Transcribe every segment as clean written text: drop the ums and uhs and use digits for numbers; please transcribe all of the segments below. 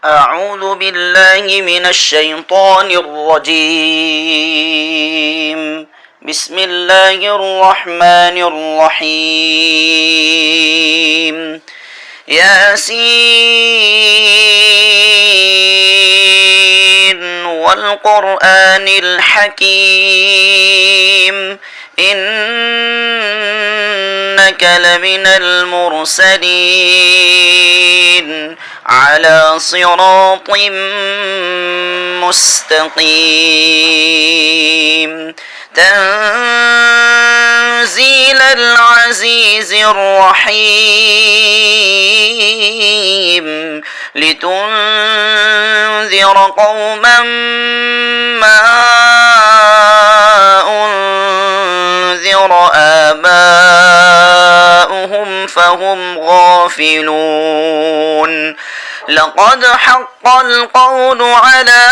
أعوذ بالله من الشيطان الرجيم. بسم الله الرحمن الرحيم. ياسين والقرآن الحكيم إنك لمن المرسلين على صراط مستقيم تنزيل العزيز الرحيم لتنذر قوما ما أنذر آباؤهم فهم غافلون لقد حق القول على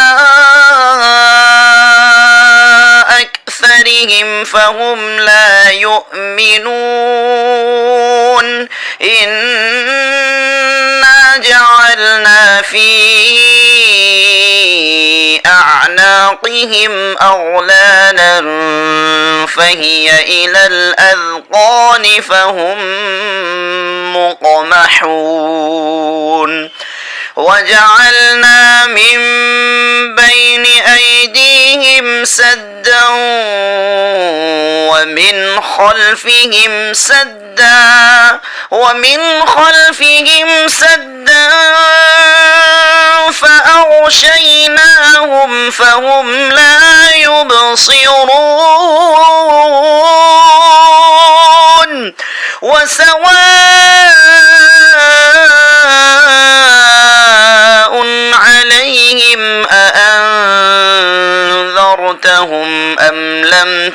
أكثرهم فهم لا يؤمنون إنا جعلنا في أعناقهم أغلالا فهي إلى الأذقان فهم مقمحون وجعلنا من بين أيديهم سدا ومن خلفهم سدا فأغشيناهم فهم لا يبصرون وسواء عليهم أأنذرتهم أم لم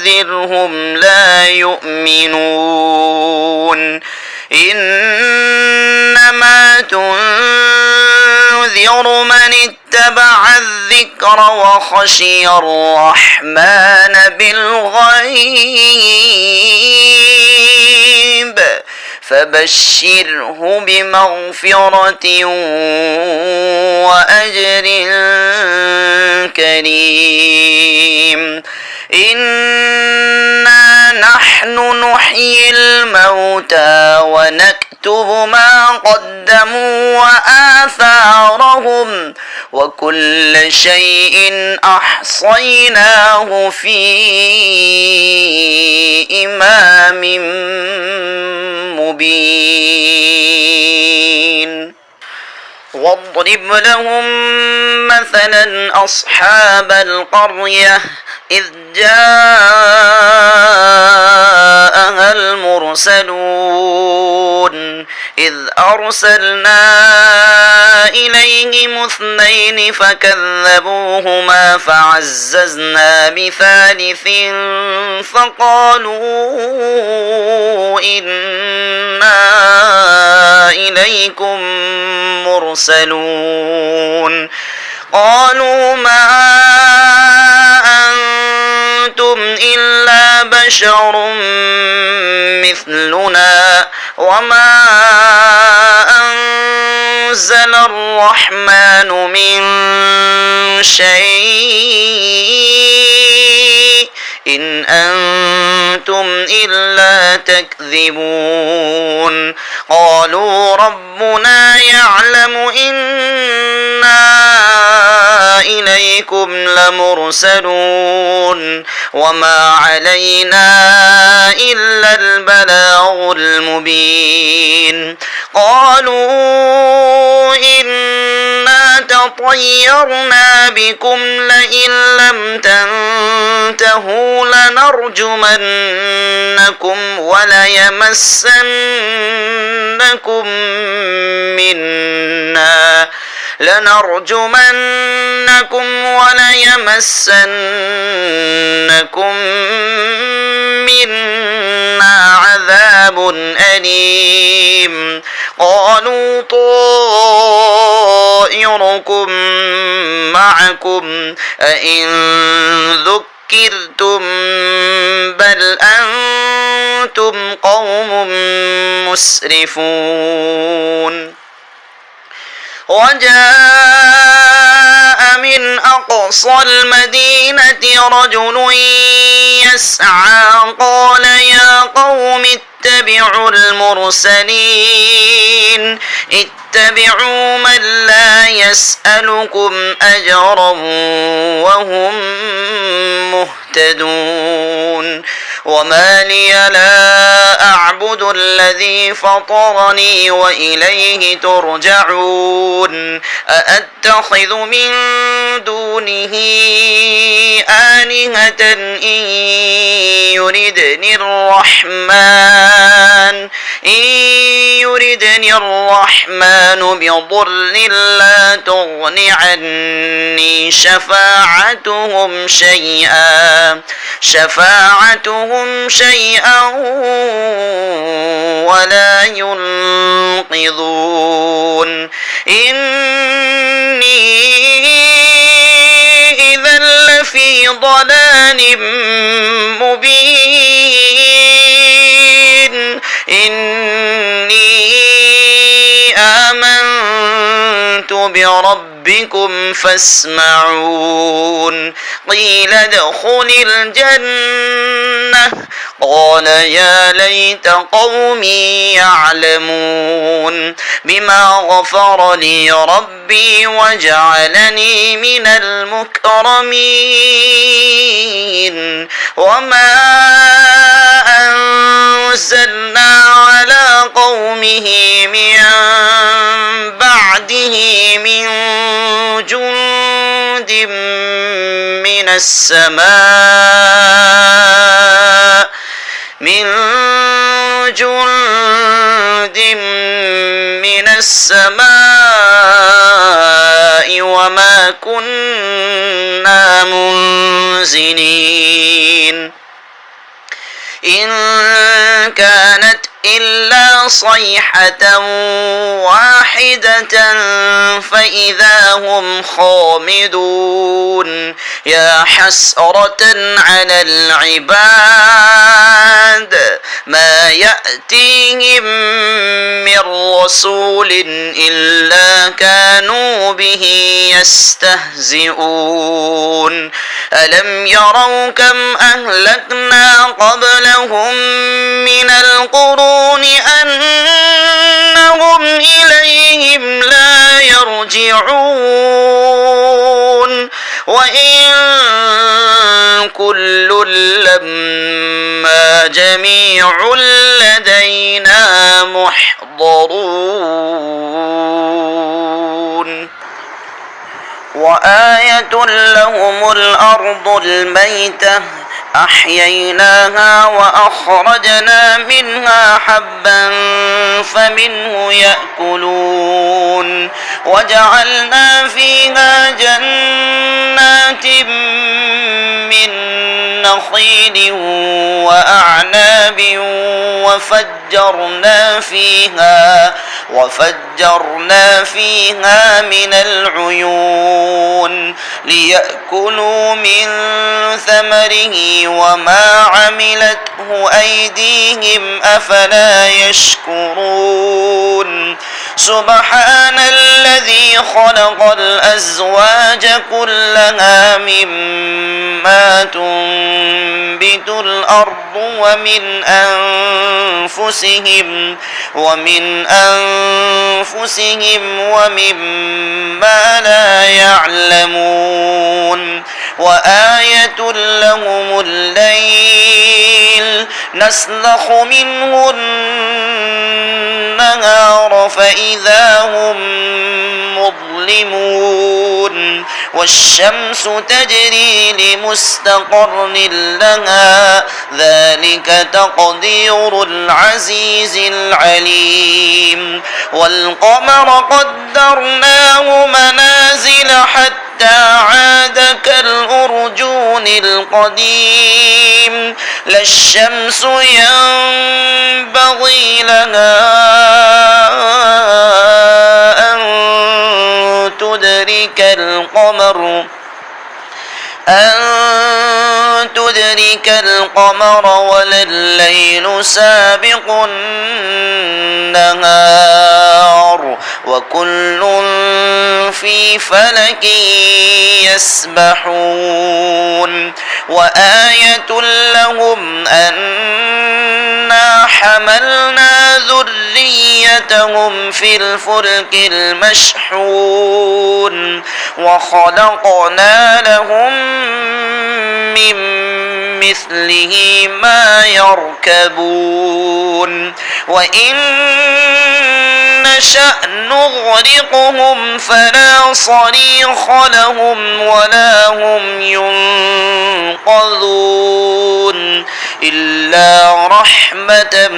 تنذرهم لا يؤمنون إنما تنذر من اتبع الذكر وخشي الرحمن بالغيب فبشره بمغفرة وأجر كريم إنا نحن نحيي الموتى ونكتب ما قدموا وآثارهم وكل شيء أحصيناه في إمام مبين واضرب لهم مثلا أصحاب القرية إذ جاءها المرسلون إذ أرسلنا إليهم اثنين فكذبوهما فعززنا بثالث فقالوا إنا إليكم مرسلون قالوا ما أنتم إلا بشر مثلنا وما أنزل الرحمن من شيء إن أنتم إلا تكذبون قالوا ربنا يعلم إنا إليكم لمرسلون وما علينا إلا البلاغ المبين قالوا إنا تطيرنا بكم لئن لم تنتهوا لنرجمنكم وليمسنكم منا عذاب أليم قالوا طائركم معكم أئن ذكرتم بل أنتم قوم مسرفون وجاء من أقصى المدينة رجل يسعى قال يا قوم اتبعوا المرسلين اتبعوا من لا يسألكم أجرا وهم مهتدون وما لي لا أعبد الذي فطرني وإليه ترجعون أأتخذ من دونه آلهة إن يردني الرحمن بضر لا تغن عني شفاعتهم شيئا ولا ينقذون إني إذا لفي ضلال مبين إني آمنت بربكم فاسمعون قيل ادخل الجنة قال يا ليت قومي يعلمون بما غفر لي ربي وجعلني من المكرمين وما أنزلنا على قومه من بعده من جند من السماء وما كنا منزلين إن كانت إلا صيحة واحدة فإذا هم خامدون يا حسرة على العباد ما يأتيهم من رسول إلا كانوا به يستهزئون ألم يروا كم أهلكنا قبلهم من القرون أنهم إليهم لا يرجعون وإن كل لما جميع لدينا محضرون وآية لهم الأرض الميتة أحييناها وأخرجنا منها حبا فمنه يأكلون وجعلنا فيها جنات من نخيل وأعناب وفجرنا فيها من العيون ليأكلوا من ثمره وما عملته أيديهم أفلا يشكرون سبحان الذي خلق الأزواج كلها مما تنبت الأرض ومن أنفسهم ومما لا يعلمون وآية لهم الليل نسلخ منه النهار فإذا هم مظلمون والشمس تجري لمستقر لها ذلك تقدير العزيز العليم والقمر قدرناه منازل حتى عاد كالأرجون القديم لا الشمس ينبغي لها أن تدرك تدرك القمر ولا الليل سابق النهار وكل في فلك يسبحون وآية لهم أنا حملنا ذريتهم في الفلك المشحون وخلقنا لهم من مثله ما يركبون وإن نشأ نغرقهم فلا صريخ لهم ولا هم ينقذون إلا رحمة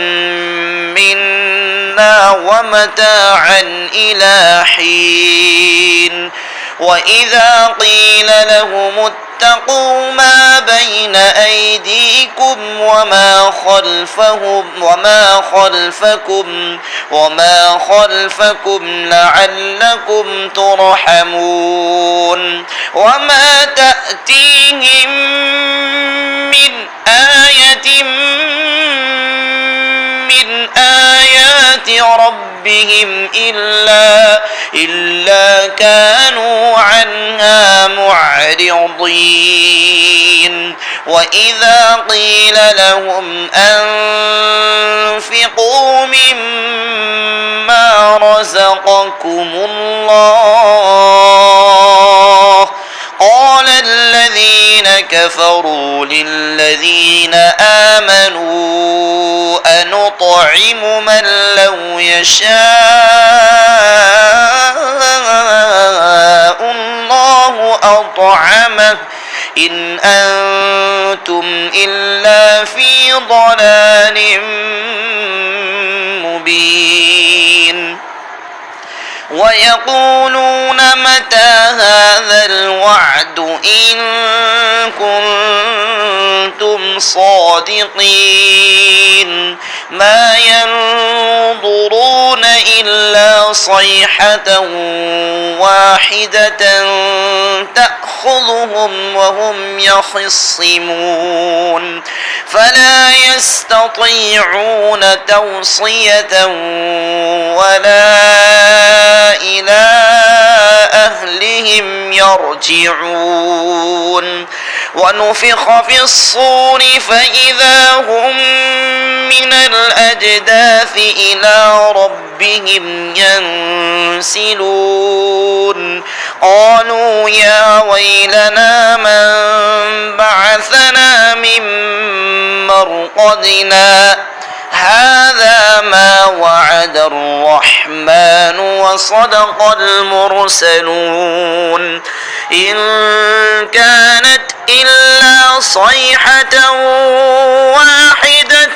منا ومتاعا إلى حين وإذا قيل لهم اتقوا ما بين أيديكم وما خلفكم لعلكم ترحمون وما تأتيهم من آية من آيات ربهم إلا كانوا عنها معرضين وإذا قيل لهم أنفقوا مما رزقكم الله قال الذين كفروا للذين آمنوا أنطعم من لو يشاء الله أطعمه إن أنتم إلا في ضلال مبين ويقولون متى هذا الوعد إن كنتم صادقين ما ينظرون إلا صيحة واحدة تأخذهم وهم يخصمون فلا يستطيعون توصية ولا إلى أهلهم يرجعون ونفخ في الصور فإذا هم من الأجداث إلى ربهم ينسلون قالوا يا ويلنا من بعثنا من مرقدنا هذا ما وعد الرحمن وصدق المرسلون إن كانت إلا صيحة واحدة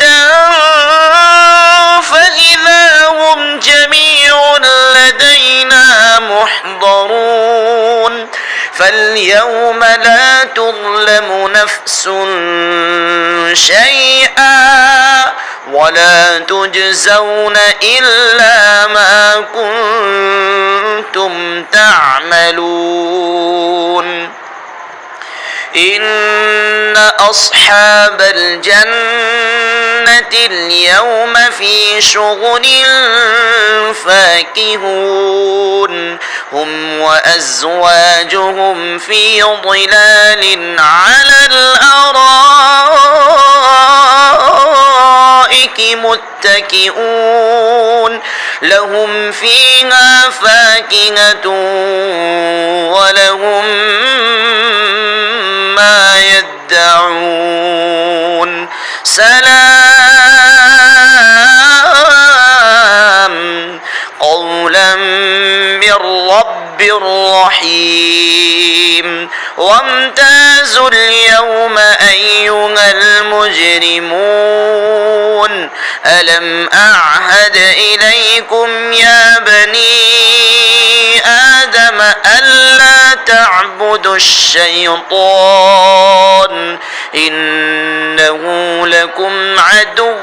فإذا هم جميع لدينا محضرون فاليوم لا تظلم نفس شيئا ولا تجزون إلا ما كنتم تعملون إن أصحاب الجنة اليوم في شغل فاكهون هم وأزواجهم في ظلال على الأرائك متكئون لهم فيها فاكهة ولهم ما يدعون سلام قولا من رب رحيم وامتازوا اليوم أيها المجرمون ألم أعهد إليكم يا بني آدم ألا تعبدوا الشيطان إنه لكم عدو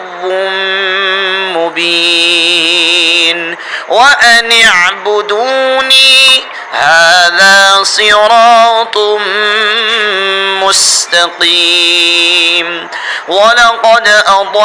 مبين وأن اعبدوني هذا صراط مستقيم ولقد أضل